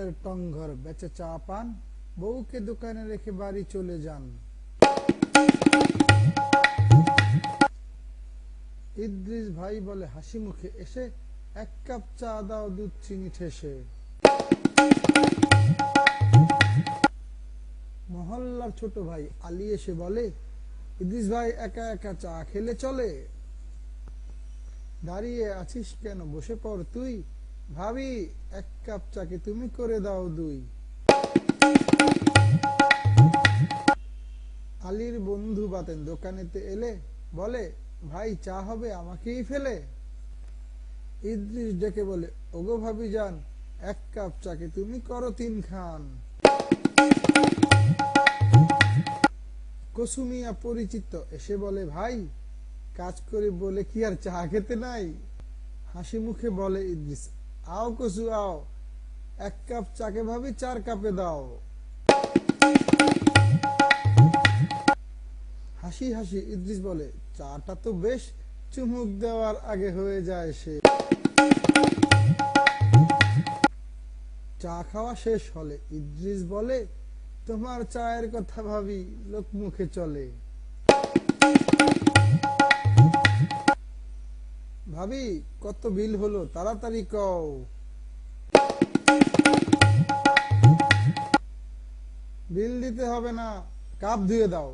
চায়ের টংঘর বেচে চা পান, বউকে দোকানে রেখে বাড়ি চলে যান। ইদ্রিস ভাই বলে হাসি মুখে এসে, এক কাপ চা দাও দুধ চিনি ঠেসে। মহল্লার ছোট ভাই আলী এসে বলে, ইদ্রিস ভাই একা একা চা খেলে চলে? দাঁড়িয়ে আছিস কেন, বসে পড় তুই, ভাবি এক কাপ চাকে তুমি করে দাও দুই। আলীর বন্ধু বাতেন দোকানেতে এলে বলে, ভাই চা হবে আমাকেই ফেলে? ইদ্রিস ডেকে বলে, ওগো ভাবি যান, এক কাপ চাকে তুমি করো তিন খান। কুসুমিয়া পরিচিত এসে বলে, ভাই কাজ করে বলে কি আর চা খেতে নাই? হাসি মুখে বলে ইদ্রিস, আও কসু আও, এক কাপ চাকে ভাবি 4 কাপে দাও। হাসি হাসি ইদ্রিস বলে, চাটা তো বেশ, চুমুক দেওয়ার আগে হয়ে যায় সে। চা খাওয়া শেষ হলে ইদ্রিস বলে, তোমার চায়ের কথা ভাবি লোক মুখে চলে। ভাবি কত বিল হলো তাড়াতাড়ি কও। বিল দিতে হবে না, কাপ ধুয়ে দাও।